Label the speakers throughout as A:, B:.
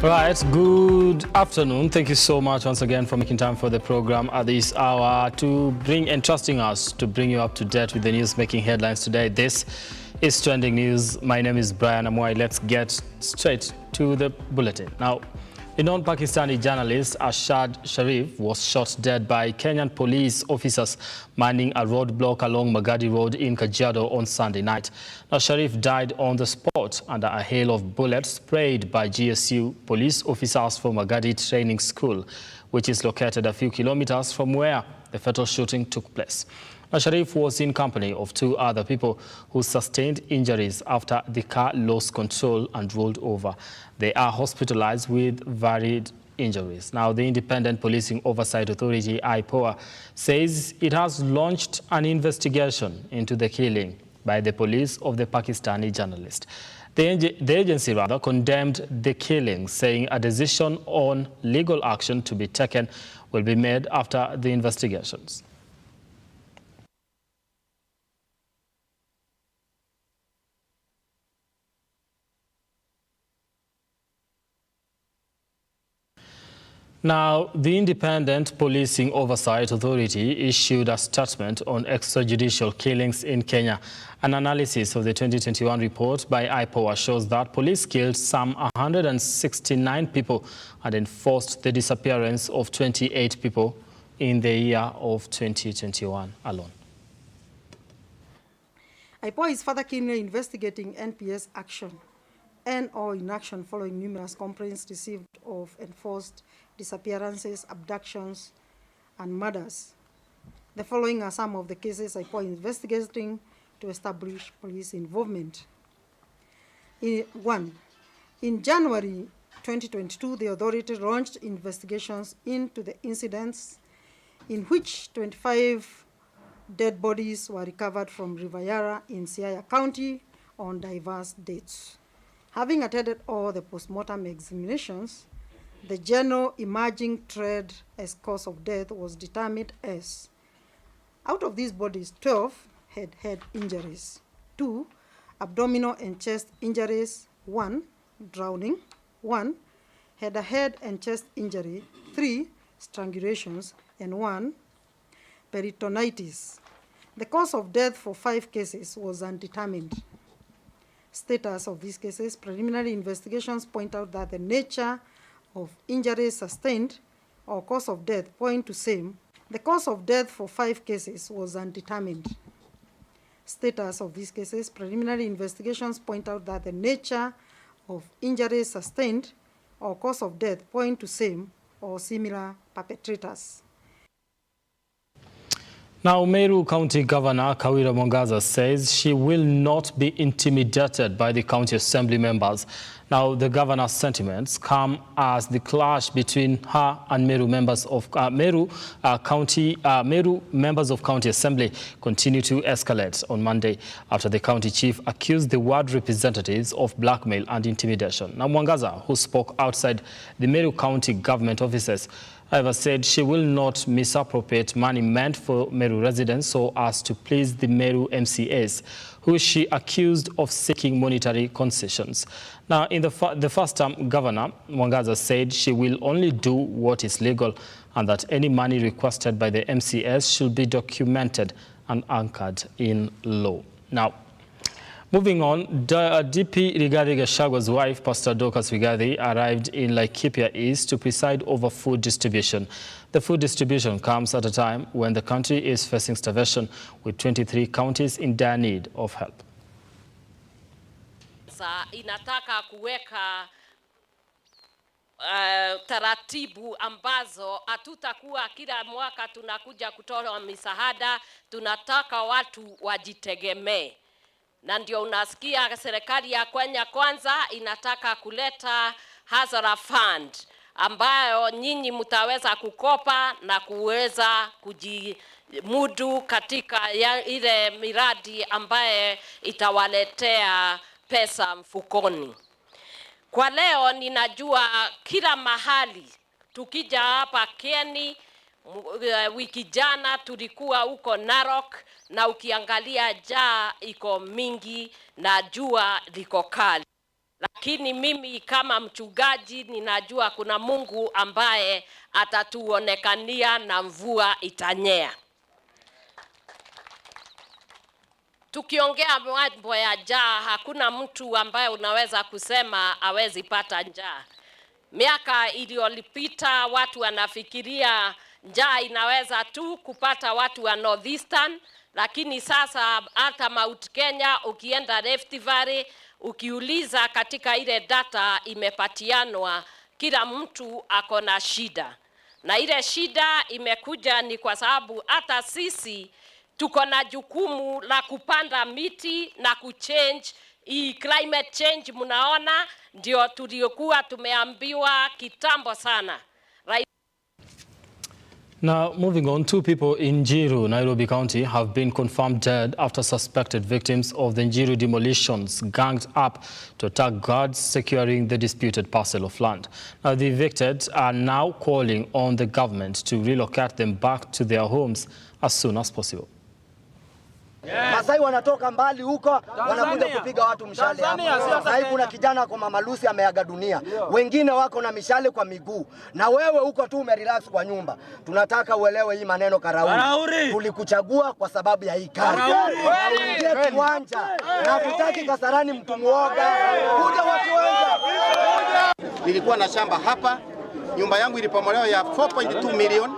A: Right, good afternoon. Thank you so much once again for making time for the program at this hour and trusting us to bring you up to date with the news making headlines today. This is Trending News. My name is Brian Amwai. Let's get straight to the bulletin. Now, a non-Pakistani journalist, Ashad Sharif, was shot dead by Kenyan police officers manning a roadblock along Magadi Road in Kajiado on Sunday night. Now, Sharif died on the spot under a hail of bullets sprayed by GSU police officers from Magadi Training School, which is located a few kilometers from where the fatal shooting took place. Now, Sharif was in company of two other people who sustained injuries after the car lost control and rolled over. They are hospitalized with varied injuries. Now, the Independent Policing Oversight Authority, IPOA, says it has launched an investigation into the killing by the police of the Pakistani journalist. The agency condemned the killing, saying a decision on legal action to be taken will be made after the investigations. Now, the Independent Policing Oversight Authority issued a statement on extrajudicial killings in Kenya. An analysis of the 2021 report by IPOA shows that police killed some 169 people and enforced the disappearance of 28 people in the year of 2021 alone.
B: IPOA is further keenly investigating NPS action and/or inaction following numerous complaints received of enforced disappearances, abductions, and murders. The following are some of the cases IPOA is investigating to establish police involvement. One, in January 2022, the authority launched investigations into the incidents in which 25 dead bodies were recovered from River Yara in Siaya County on diverse dates. Having attended all the postmortem examinations, the general emerging trend as cause of death was determined as: out of these bodies, 12 had head injuries, 2 abdominal and chest injuries, 1 drowning, 1 had a head and chest injury, 3 strangulations, and 1 peritonitis. The cause of death for 5 cases was undetermined. Status of these cases: preliminary investigations point out that the nature of injuries sustained or cause of death point to same. The cause of death for 5 cases was undetermined. Status of these cases: preliminary investigations point out that the nature of injuries sustained or cause of death point to same or similar perpetrators.
A: Now, Meru County Governor Kawira Mwangaza says she will not be intimidated by the county assembly members. Now, the governor's sentiments come as the clash between her and Meru members of Meru members of county assembly continue to escalate on Monday after the county chief accused the ward representatives of blackmail and intimidation. Now, Mwangaza, who spoke outside the Meru County government offices, however, said she will not misappropriate money meant for Meru residents so as to please the Meru MCAs, who she accused of seeking monetary concessions. Now, in the first-term governor, Mwangaza said she will only do what is legal and that any money requested by the MCAs should be documented and anchored in law. Now, moving on, DP Rigathi Gachagwa's wife, Pastor Dorcas Rigathi, arrived in Laikipia East to preside over food distribution. The food distribution comes at a time when the country is facing starvation, with 23 counties in dire need of help.
C: Inataka kuweka taratibu ambazo hatutakuwa kila mwaka tunakuja kutoa misaada. Tunataka watu wajitegemee. Na ndio unasikia serikali ya Kenya Kwanza inataka kuleta Hazara Fund ambayo nyinyi mtaweza kukopa na kuweza kujimudu katika ile miradi ambaye itawaletea pesa mfukoni. Kwa leo ninajua kila mahali tukija hapa Keni, wiki jana tulikuwa huko Narok, na ukiangalia jaa iko mingi na jua liko kali. lakini mimi kama mchungaji ninajua kuna Mungu ambaye atatuonekania na mvua itanyea. Tukiongea mambo ya njaa, hakuna mtu ambaye unaweza kusema hawezi pata njaa. Miaka iliyopita watu wanafikiria njaa inaweza tu kupata watu wa Northeastern, lakini sasa hata Mount Kenya, ukienda Rift Valley, ukiuliza katika ile data imepatianwa, kila mtu ako na shida. Na ile shida imekuja ni kwa sababu hata sisi tuko na jukumu la kupanda miti na kuchange hii climate change. Mnaona ndio tuliokuwa tumeambiwa kitambo sana.
A: Now, moving on, 2 people in Njiru, Nairobi County, have been confirmed dead after suspected victims of the Njiru demolitions ganged up to attack guards securing the disputed parcel of land. Now, the evicted are now calling on the government to relocate them back to their homes as soon as possible.
D: Masai wanatoka mbali huko wanakuja kupiga watu mshale hapa. Sasa kuna kijana kwa Mama Lucy ameaga dunia. Wengine wako na mishale kwa miguu. Na wewe huko tu umerelax kwa nyumba. Tunataka uelewe hii maneno Karauri. Tulikuchagua kwa sababu ya hii kazi. Uingie kiwanja. Na tutaki Kasarani mtu muoga. Kuja watu wengi.
E: Nilikuwa na shamba hapa. Nyumba yangu ilipomolewa ya 4.2 milioni.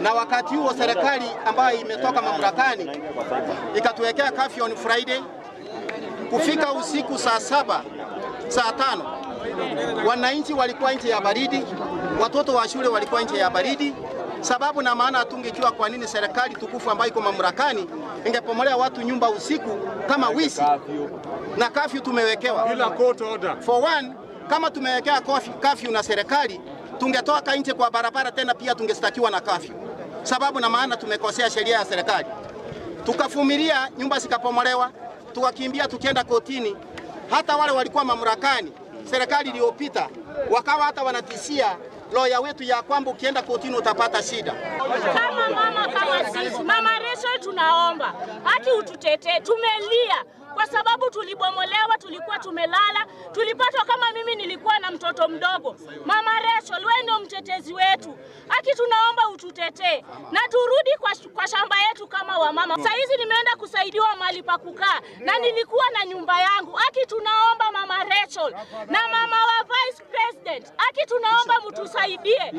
E: Na wakati huo serikali ambayo imetoka mamlakani ikatuwekea curfew on Friday, kufika usiku saa 7, saa 5, wananchi walikuwa nje ya baridi, watoto wa shule walikuwa nje ya baridi. Sababu na maana tungejua kwa nini serikali tukufu ambayo iko mamlakani ingepomolea watu nyumba usiku kama wizi. Na curfew tumewekewa bila court order. For one, kama tumewekea curfew na serikali, tungetoka nje kwa barabara tena pia tungestakiwa na curfew. Sababu na maana tumekosea sheria ya serikali. Tukafumilia nyumba zikapomolewa, tukakimbia tukienda kotini. Hata wale walikuwa mamlakani, serikali iliyopita, wakawa hata wanatishia lawyer wetu ya kwamba ukienda kotini utapata shida.
F: Kama sisi, Mama Rachel tunaomba, haki ututetee, tumelia. Kwa sababu tulibomolewa, tulikuwa tumelala, tulipatwa kama mimi nilikuwa na mtoto mdogo. Mama Rachel, wewe ndio mtetezi wetu. Haki tunaomba ututetee na turudi kwa shamba yetu kama wamama. Sasa hizi nimeenda kusaidiwa mahali pa kukaa na nilikuwa na nyumba yangu. Haki tunaomba Mama Rachel na mama wa Vice President. Haki tunaomba mtusaidie.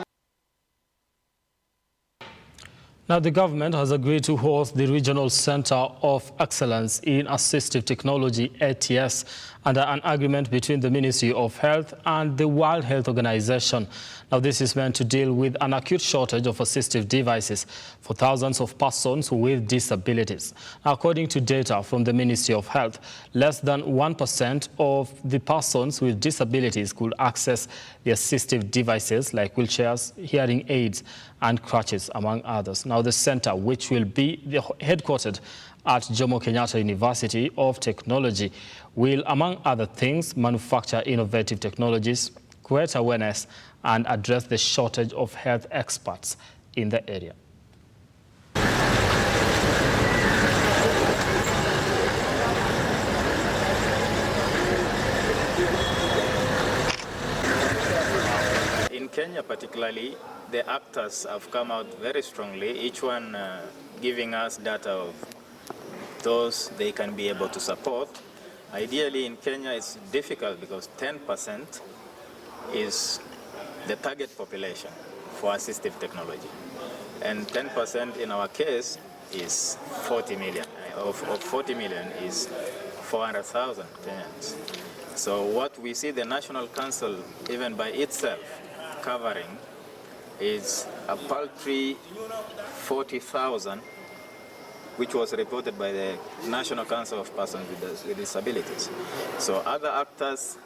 A: Now, the government has agreed to host the Regional Center of Excellence in Assistive Technology, ATS, under an agreement between the Ministry of Health and the World Health Organization. Now, this is meant to deal with an acute shortage of assistive devices for thousands of persons with disabilities. Now, according to data from the Ministry of Health, less than 1% of the persons with disabilities could access the assistive devices like wheelchairs, hearing aids, and crutches, among others. Now, the center, which will be headquartered at Jomo Kenyatta University of Technology, will, among other things, manufacture innovative technologies, create awareness, and address the shortage of health experts in the area.
G: In Kenya particularly, the actors have come out very strongly, each one giving us data of those they can be able to support. Ideally in Kenya it's difficult because 10% is the target population for assistive technology. And 10% in our case is 40 million. Of 40 million is 400,000 Kenyans. So what we see the National Council, even by itself, covering is a paltry 40,000, which was reported by the National Council of Persons with Disabilities. So other actors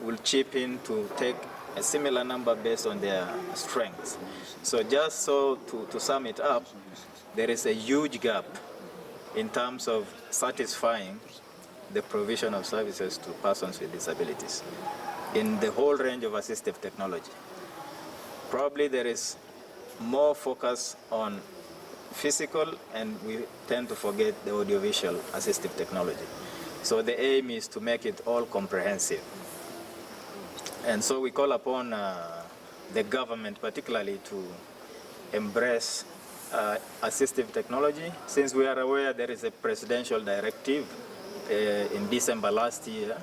G: will chip in to take a similar number based on their strengths. So just so to sum it up, there is a huge gap in terms of satisfying the provision of services to persons with disabilities in the whole range of assistive technology. Probably there is more focus on physical, and we tend to forget the audiovisual assistive technology. So the aim is to make it all comprehensive And so we call upon the government particularly to embrace assistive technology. Since we are aware there is a presidential directive in December last year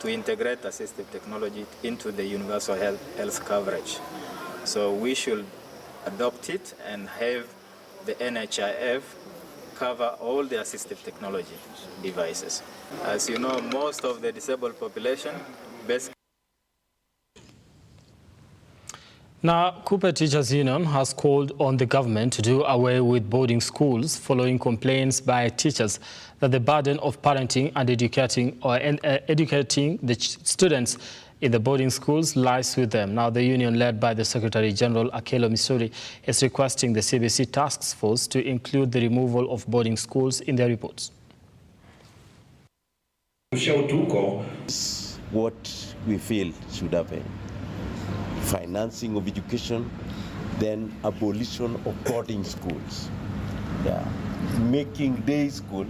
G: to integrate assistive technology into the universal health coverage. So we should adopt it and have the NHIF cover all the assistive technology devices. As you know, most of the disabled population basically.
A: Now, Cooper Teachers Union has called on the government to do away with boarding schools following complaints by teachers that the burden of parenting and educating the students in the boarding schools lies with them. Now, the union, led by the Secretary General Akelo Missouri, is requesting the CBC task force to include the removal of boarding schools in their reports.
H: What we feel should happen: financing of education, then abolition of boarding schools. Yeah, making day school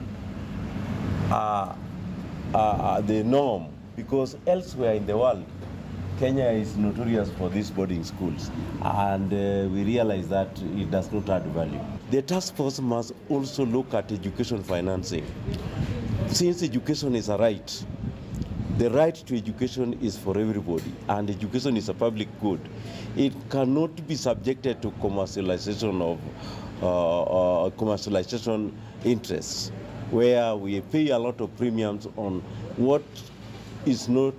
H: the norm, because elsewhere in the world, Kenya is notorious for these boarding schools, and we realize that it does not add value. The task force must also look at education financing. Since education is a right, the right to education is for everybody, and education is a public good. It cannot be subjected to commercialization of commercialization interests, where we pay a lot of premiums on what is not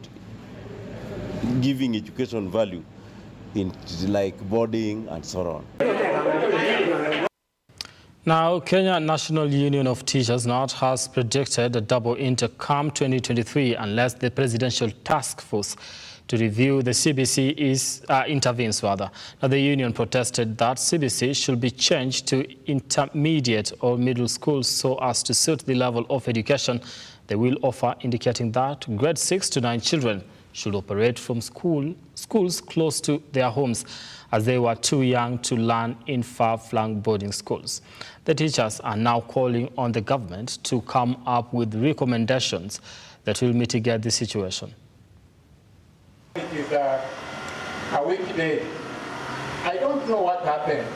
H: giving education value, in like boarding and so on.
A: Now, Kenya National Union of Teachers (NAT) has predicted a double intake come 2023 unless the Presidential Task Force to review the CBC intervenes rather. Now, the union protested that CBC should be changed to intermediate or middle schools so as to suit the level of education they will offer, indicating that grade 6 to 9 children should operate from schools close to their homes, as they were too young to learn in far-flung boarding schools. The teachers are now calling on the government to come up with recommendations that will mitigate the situation.
I: It is a weekday. I don't know what happened.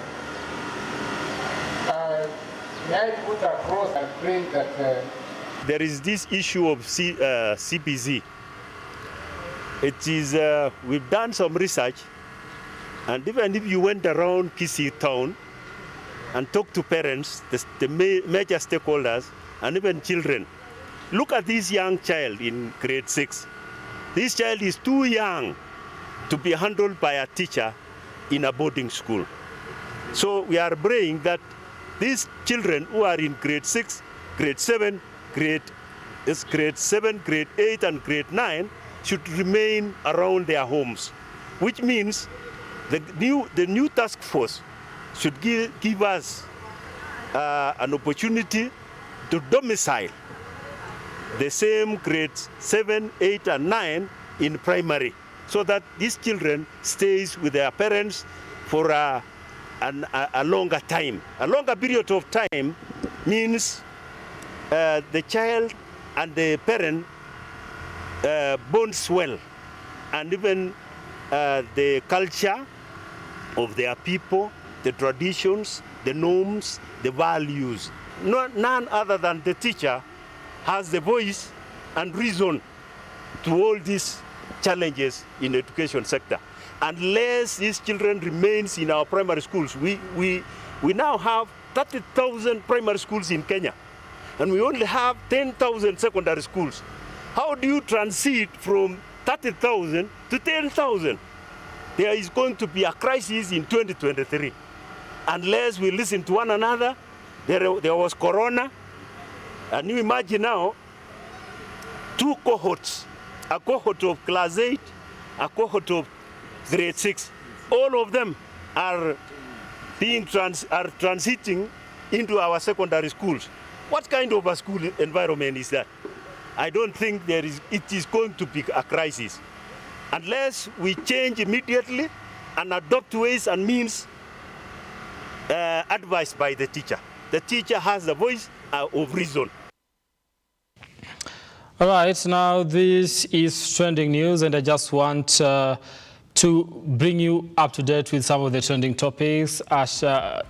I: May I put across and bring that
J: there is this issue of CPZ. It is, we've done some research, and even if you went around Kisii town and talked to parents, the major stakeholders, and even children, look at this young child in grade 6. This child is too young to be handled by a teacher in a boarding school. So we are praying that these children who are in grade 6, grade 7, grade 8, and grade 9 should remain around their homes, which means the new task force should give us an opportunity to domicile the same grades 7, 8, and 9 in primary, so that these children stays with their parents for a longer time. A longer period of time means the child and the parent bonds well, and even the culture of their people, the traditions, the norms, the values. None other than the teacher has the voice and reason to all these challenges in the education sector. Unless these children remains in our primary schools, we now have 30,000 primary schools in Kenya, and we only have 10,000 secondary schools. How do you transit from 30,000 to 10,000? There is going to be a crisis in 2023. Unless we listen to one another. There was Corona, and you imagine now, two cohorts, a cohort of class 8, a cohort of grade 6. All of them are transiting into our secondary schools. What kind of a school environment is that? I don't think it is going to be a crisis unless we change immediately and adopt ways and means advised by the teacher. The teacher has the voice of reason.
A: All right, now this is trending news, and I just want to bring you up to date with some of the trending topics. Ashad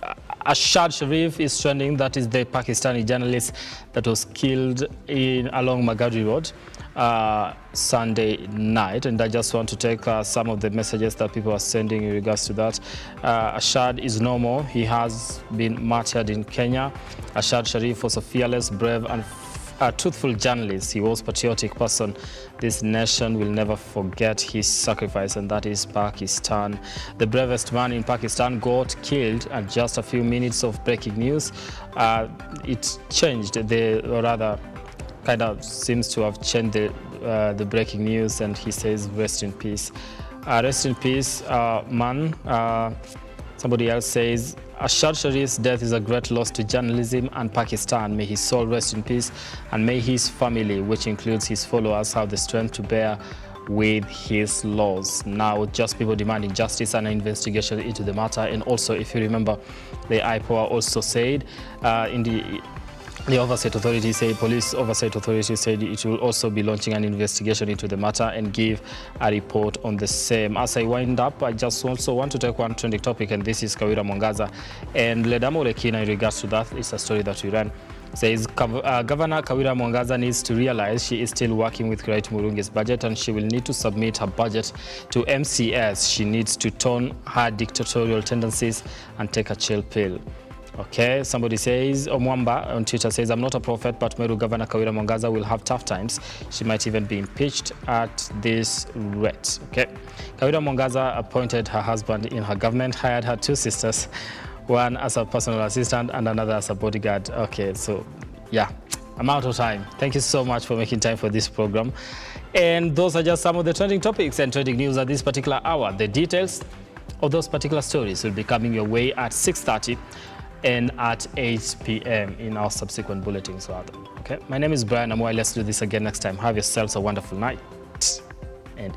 A: Sharif is trending. That is the Pakistani journalist that was killed along Magadri Road Sunday night. And I just want to take some of the messages that people are sending in regards to that. Ashad is no more. He has been martyred in Kenya. Ashad Sharif was a fearless, brave and a truthful journalist. He was a patriotic person. This nation will never forget his sacrifice, and that is Pakistan. The bravest man in Pakistan got killed, and just a few minutes of breaking news, it changed, or rather kind of seems to have changed the breaking news, and he says rest in peace. Rest in peace, man. Somebody else says, Ashad Sharif's death is a great loss to journalism and Pakistan. May his soul rest in peace, and may his family, which includes his followers, have the strength to bear with his loss. Now, just people demanding justice and an investigation into the matter. And also, if you remember, the IPOA also said the Oversight Authority said, Police Oversight Authority said it will also be launching an investigation into the matter and give a report on the same. As I wind up, I just also want to take one trending topic, and this is Kawira Mwangaza. And Ledamo Lekina, in regards to that, it's a story that we ran. Says Governor Kawira Mwangaza needs to realize she is still working with Kiraiti Murungi's budget, and she will need to submit her budget to MCS. She needs to tone her dictatorial tendencies and take a chill pill. Okay, somebody says, Omwamba on Twitter says, I'm not a prophet, but Meru Governor Kawira Mwangaza will have tough times. She might even be impeached at this rate. Okay, Kawira Mwangaza appointed her husband in her government, hired her 2 sisters, one as a personal assistant and another as a bodyguard. Okay, so yeah, I'm out of time. Thank you so much for making time for this program. And those are just some of the trending topics and trending news at this particular hour. The details of those particular stories will be coming your way at 6:30. And at 8 p.m. in our subsequent bulletins. Okay, my name is Brian Amwai. Let's do this again next time. Have yourselves a wonderful night. And